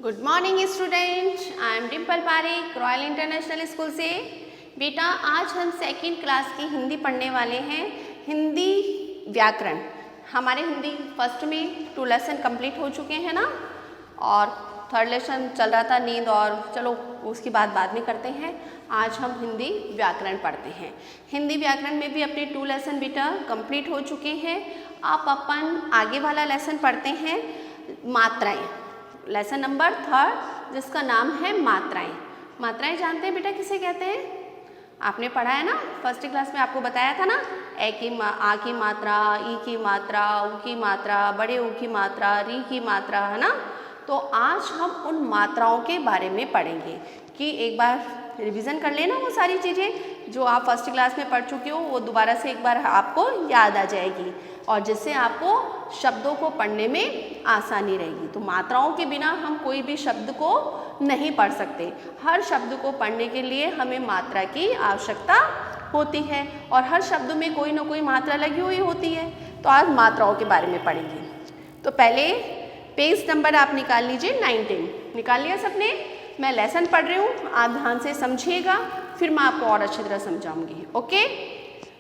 Good morning student, I am Dimple Parekh, royal international school से। बेटा आज हम सेकंड क्लास की हिंदी पढ़ने वाले हैं। हिंदी व्याकरण हमारे हिंदी फर्स्ट में 2 लेसन कंप्लीट हो चुके हैं ना, और थर्ड लेसन चल रहा था नींद, और चलो उसकी बात बाद में करते हैं। आज हम हिंदी व्याकरण पढ़ते हैं। हिंदी व्याकरण में भी अपने 2 लेसन बेटा कंप्लीट हो चुके हैं। आप अपन आगे वाला लेसन पढ़ते हैं, मात्राएं। लेसन नंबर 3 जिसका नाम है मात्राएं। मात्राएं जानते हैं बेटा किसे कहते हैं? आपने पढ़ा है ना, फर्स्ट क्लास में आपको बताया था ना, आ की मात्रा, ई की मात्रा, ऊ की मात्रा, बड़े ऊ की मात्रा, री की मात्रा, है ना। तो आज हम उन मात्राओं के बारे में पढ़ेंगे कि एक बार रिवीजन कर लेना वो सारी चीज़ें जो आप फर्स्ट क्लास में पढ़ चुके हो, वो दोबारा से एक बार आपको याद आ जाएगी, और जिससे आपको शब्दों को पढ़ने में आसानी रहेगी। तो मात्राओं के बिना हम कोई भी शब्द को नहीं पढ़ सकते। हर शब्द को पढ़ने के लिए हमें मात्रा की आवश्यकता होती है, और हर शब्द में कोई ना कोई मात्रा लगी हुई होती है। तो आज मात्राओं के बारे में पढ़ेंगे। तो पहले पेज नंबर आप निकाल लीजिए, 19 निकाल लिया सबने। मैं लेसन पढ़ रही हूँ, आप ध्यान से समझिएगा, फिर मैं आपको और अच्छी तरह समझाऊंगी। ओके।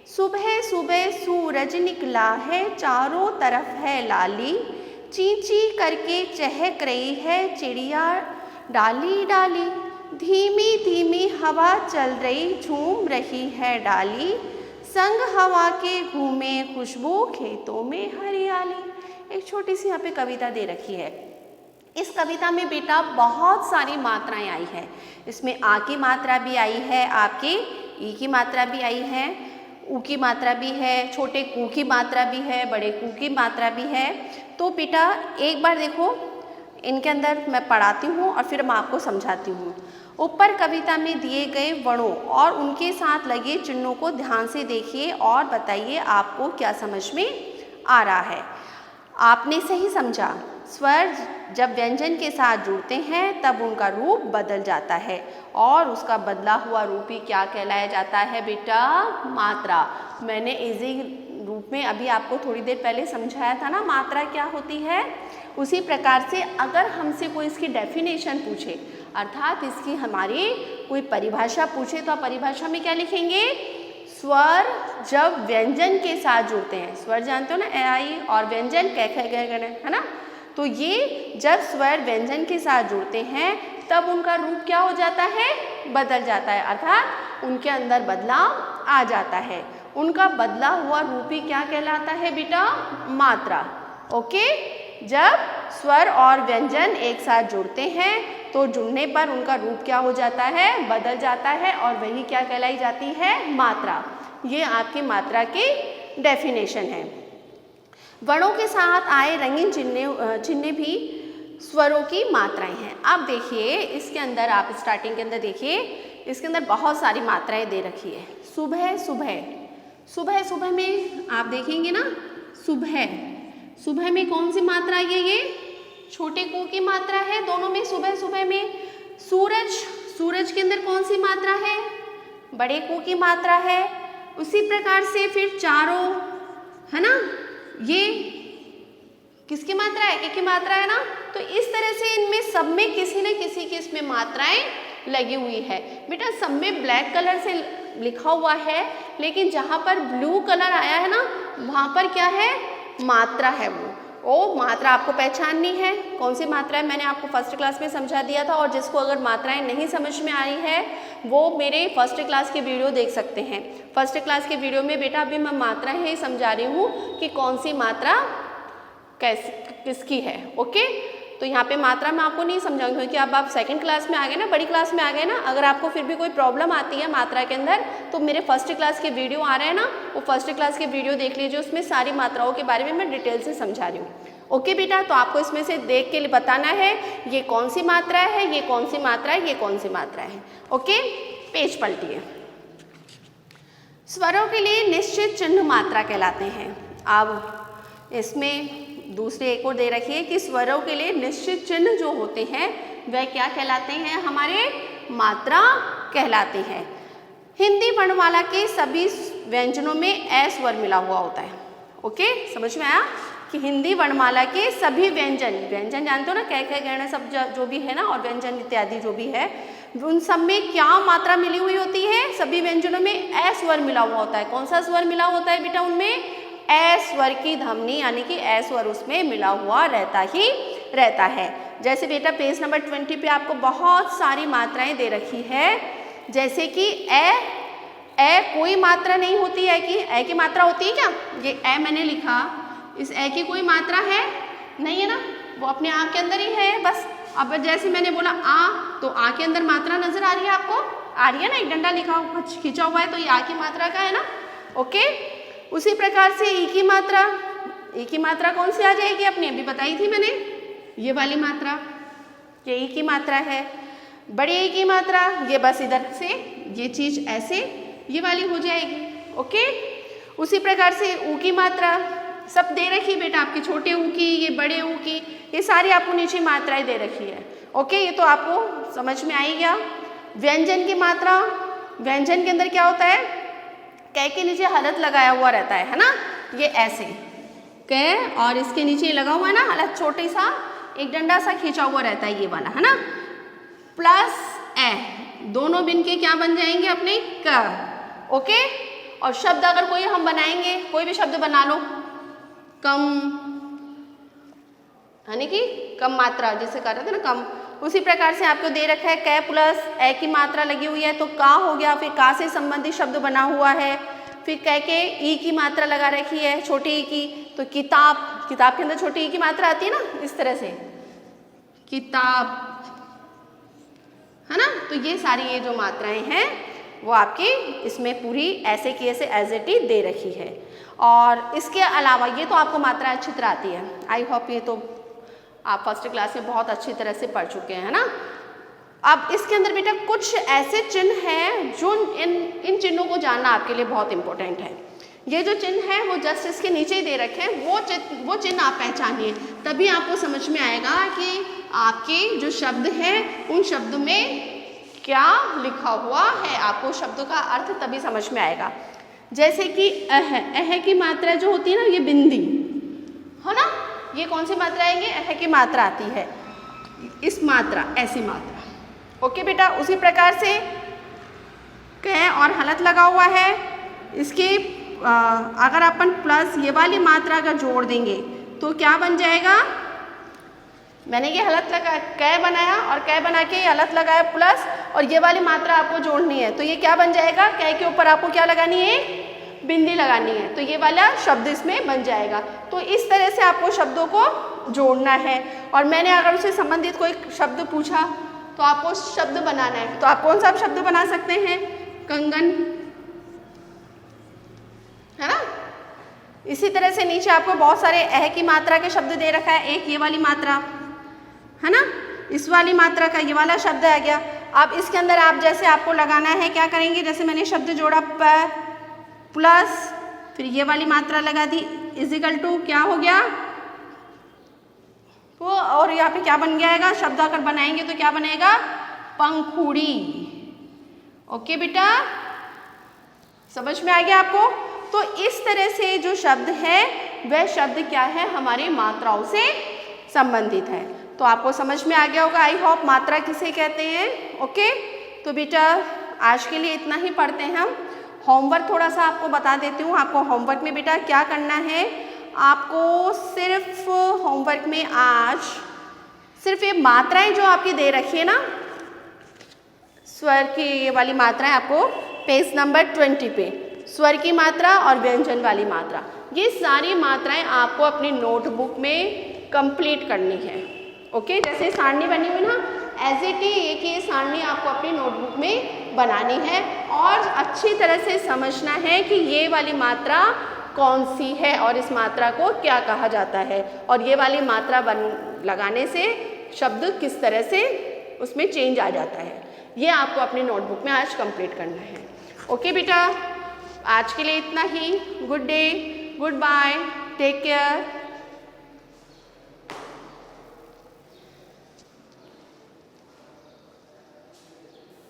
सुबह सुबह सूरज निकला है, चारों तरफ है लाली, ची ची करके चहक रही है चिड़िया डाली डाली, धीमी धीमी हवा चल रही झूम रही है डाली, संग हवा के घूमे खुशबू खेतों में हरियाली। एक छोटी सी यहाँ पे कविता दे रखी है। इस कविता में बेटा बहुत सारी मात्राएं आई है। इसमें आ की मात्रा भी आई है, आपकी ई की मात्रा भी आई है, ऊ की मात्रा भी है, छोटे कू की मात्रा भी है, बड़े कू की मात्रा भी है। तो बेटा एक बार देखो, इनके अंदर मैं पढ़ाती हूँ और फिर मैं आपको समझाती हूँ। ऊपर कविता में दिए गए वर्णों और उनके साथ लगे चिन्हों को ध्यान से देखिए और बताइए आपको क्या समझ में आ रहा है। आपने सही समझा। स्वर जब व्यंजन के साथ जुड़ते हैं तब उनका रूप बदल जाता है, और उसका बदला हुआ रूप ही क्या कहलाया जाता है बेटा? मात्रा। मैंने इजी रूप में अभी आपको थोड़ी देर पहले समझाया था ना, मात्रा क्या होती है। उसी प्रकार से अगर हमसे कोई इसकी डेफिनेशन पूछे, अर्थात इसकी हमारी कोई परिभाषा पूछे, तो आप परिभाषा में क्या लिखेंगे? स्वर जब व्यंजन के साथ जुड़ते हैं, स्वर जानते हो ना, ए आई, और व्यंजन है ना। तो ये जब स्वर व्यंजन के साथ जुड़ते हैं तब उनका रूप क्या हो जाता है? बदल जाता है, अर्थात उनके अंदर बदलाव आ जाता है। उनका बदला हुआ रूप ही क्या कहलाता है बेटा? मात्रा। ओके। जब स्वर और व्यंजन एक साथ जुड़ते हैं तो जुड़ने पर उनका रूप क्या हो जाता है? बदल जाता है, और वही क्या कहलाई जाती है? मात्रा। ये आपकी मात्रा की डेफिनेशन है। वर्णों के साथ आए रंगीन चिन्ह भी स्वरों की मात्राएं हैं। अब देखिए इसके अंदर, आप स्टार्टिंग के अंदर देखिए, इसके अंदर बहुत सारी मात्राएं दे रखी है। सुबह सुबह, सुबह सुबह में आप देखेंगे ना, सुबह, सुबह में कौन सी मात्रा है? ये छोटे को की मात्रा है दोनों में, सुबह सुबह में। सूरज, सूरज के अंदर कौन सी मात्रा है? बड़े को की मात्रा है। उसी प्रकार से फिर चारों, है ना, ये किसकी मात्रा है? एक की मात्रा है ना। तो इस तरह से इनमें सब में किसी न किसी की इसमें मात्राएं लगी हुई है। बेटा सब में ब्लैक कलर से लिखा हुआ है, लेकिन जहाँ पर ब्लू कलर आया है ना, वहाँ पर क्या है? मात्रा है। वो मात्रा आपको पहचाननी है। कौन सी मात्रा है मैंने आपको फर्स्ट क्लास में समझा दिया था, और जिसको अगर मात्राएं नहीं समझ में आ रही है वो मेरे फर्स्ट क्लास के वीडियो देख सकते हैं। फर्स्ट क्लास के वीडियो में बेटा अभी मैं मात्राएं ही समझा रही हूँ कि कौन सी मात्रा किसकी है। ओके। तो यहाँ पे मात्रा मैं आपको नहीं समझाऊंगी, क्योंकि अब आप सेकंड क्लास में आ गए ना, बड़ी क्लास में आ गए ना। अगर आपको फिर भी कोई प्रॉब्लम आती है मात्रा के अंदर, तो मेरे फर्स्ट क्लास के वीडियो आ रहे हैं ना, वो फर्स्ट क्लास के वीडियो देख लीजिए, उसमें सारी मात्राओं के बारे में मैं डिटेल से समझा रही हूँ। ओके बेटा, तो आपको इसमें से देख के बताना है ये कौन सी मात्रा है, ये कौन सी मात्रा है, ये कौन सी मात्रा है। ओके। पेज पलटिए। स्वरों के लिए निश्चित चिन्ह मात्रा कहलाते हैं। अब इसमें दूसरी एक और दे रखी है कि स्वरों के लिए निश्चित चिन्ह जो होते हैं वह क्या कहलाते हैं? हमारे मात्रा कहलाते हैं। हिंदी वर्णमाला के सभी व्यंजनों में ए स्वर मिला हुआ होता है। ओके, समझ में आया? कि हिंदी वर्णमाला के सभी व्यंजन, व्यंजन जानते हो ना, कै कै गण सब जो भी है ना, और व्यंजन इत्यादि जो भी है, उन सब में क्या मात्रा मिली हुई होती है? सभी व्यंजनों में ए स्वर मिला हुआ होता है। कौन सा स्वर मिला होता है बेटा उनमें? ए स्वर की ध्वनि, यानी कि ए स्वर उसमें मिला हुआ रहता ही रहता है। जैसे बेटा पेज नंबर 20 पे आपको बहुत सारी मात्राएं दे रखी है, जैसे कि ए कोई मात्रा नहीं होती है कि ए की मात्रा होती है क्या? ये ए मैंने लिखा, इस ए की कोई मात्रा है नहीं है ना, वो अपने आ के अंदर ही है बस। अब जैसे मैंने बोला आ, तो आ के अंदर मात्रा नजर आ रही है आपको? आ रही है ना, एक डंडा लिखा हुआ खींचा हुआ है, तो ये आ की मात्रा का है ना। ओके, उसी प्रकार से ई की मात्रा, ई की मात्रा कौन सी आ जाएगी? अपनी अभी बताई थी मैंने, ये वाली मात्रा, ये ई की मात्रा है। बड़े ई की मात्रा, ये बस इधर से ये चीज ऐसे ये वाली हो जाएगी। ओके, उसी प्रकार से ऊ की मात्रा सब दे रखी बेटा आपकी, छोटे ऊ की, ये बड़े ऊ की, ये सारी आपको नीचे मात्राएं दे रखी है। ओके, ये तो आपको समझ में आई गया। व्यंजन की मात्रा, व्यंजन के अंदर क्या होता है? कै के नीचे हलत लगाया हुआ रहता है ना, ये ऐसे कै, और इसके नीचे लगा हुआ है ना हलत, छोटे सा एक डंडा सा खींचा हुआ रहता है, ये वाला है ना, प्लस ए, दोनों बिन के क्या बन जाएंगे अपने? क। ओके, और शब्द अगर कोई हम बनाएंगे, कोई भी शब्द बना लो, कम, यानी कि कम मात्रा, जैसे कर रहे थे ना कम, उसी प्रकार से आपको दे रखा है कै प्लस ए की मात्रा लगी हुई है, तो का हो गया, फिर का से संबंधित शब्द बना हुआ है, फिर कै के ई की मात्रा लगा रखी है, छोटी ई की, तो किताब, किताब के अंदर छोटी ई की मात्रा आती है ना, इस तरह से किताब, है ना। तो ये सारी ये जो मात्राएं हैं वो आपकी इसमें पूरी ऐसे की ऐसे एज इट इज दे रखी है। और इसके अलावा ये तो आपको मात्रा अच्छी तरह आती है, आई होप ये तो आप फर्स्ट क्लास में बहुत अच्छी तरह से पढ़ चुके हैं ना। अब इसके अंदर बेटा कुछ ऐसे चिन्ह हैं जो इन चिन्हों को जानना आपके लिए बहुत इंपॉर्टेंट है। ये जो चिन्ह है वो जस्ट इसके नीचे ही दे रखे हैं, वो चिन्ह आप पहचानिए, तभी आपको समझ में आएगा कि आपके जो शब्द हैं उन शब्दों में क्या लिखा हुआ है, आपको शब्दों का अर्थ तभी समझ में आएगा। जैसे कि अह की मात्रा जो होती है ना, ये बिंदी है ना, ये कौन सी मात्रा आएगी? अह की मात्रा आती है, इस मात्रा, ऐसी मात्रा। ओके बेटा, उसी प्रकार से कै और हलत लगा हुआ है, इसके अगर अपन प्लस ये वाली मात्रा अगर जोड़ देंगे तो क्या बन जाएगा? मैंने ये हलत लगा कै बनाया और कै बना के हलत लगाया प्लस, और ये वाली मात्रा आपको जोड़नी है, तो ये क्या बन जाएगा? कै के ऊपर आपको क्या लगानी है? बिंदी लगानी है, तो ये वाला शब्द इसमें बन जाएगा। तो इस तरह से आपको शब्दों को जोड़ना है। और मैंने अगर उससे संबंधित कोई शब्द पूछा तो आपको शब्द बनाना है, तो आप कौन सा शब्द बना सकते हैं? कंगन, है ना। इसी तरह से नीचे आपको बहुत सारे अह की मात्रा के शब्द दे रखा है, एक ये वाली मात्रा है ना, इस वाली मात्रा का ये वाला शब्द आ गया। अब इसके अंदर आप जैसे आपको लगाना है, क्या करेंगे? जैसे मैंने शब्द जोड़ा प प्लस फिर ये वाली मात्रा लगा दी, इजिकल टू क्या हो गया वो, और यहाँ पे क्या बन जाएगा? शब्द अगर बनाएंगे तो क्या बनेगा? पंखुड़ी। ओके बेटा, समझ में आ गया आपको? तो इस तरह से जो शब्द है वह शब्द क्या है? हमारी मात्राओं से संबंधित है। तो आपको समझ में आ गया होगा, आई होप, मात्रा किसे कहते हैं। ओके, तो बेटा आज के लिए इतना ही पढ़ते हैं हम। होमवर्क थोड़ा सा आपको बता देती हूँ। आपको होमवर्क में बेटा क्या करना है? आपको सिर्फ होमवर्क में आज सिर्फ ये मात्राएं जो आपकी दे रखी है ना, स्वर की ये वाली मात्राएं आपको पेज नंबर 20 पे, स्वर की मात्रा और व्यंजन वाली मात्रा, ये सारी मात्राएं आपको अपनी नोटबुक में कंप्लीट करनी है। ओके, जैसे सारणी बनी हुई ना, एज इट इज एक ये सारणी आपको अपनी नोटबुक में बनानी है और अच्छी तरह से समझना है कि ये वाली मात्रा कौन सी है और इस मात्रा को क्या कहा जाता है, और ये वाली मात्रा लगाने से शब्द किस तरह से उसमें चेंज आ जाता है। ये आपको अपनी नोटबुक में आज कंप्लीट करना है। ओके बेटा, आज के लिए इतना ही। Good day, goodbye, take care.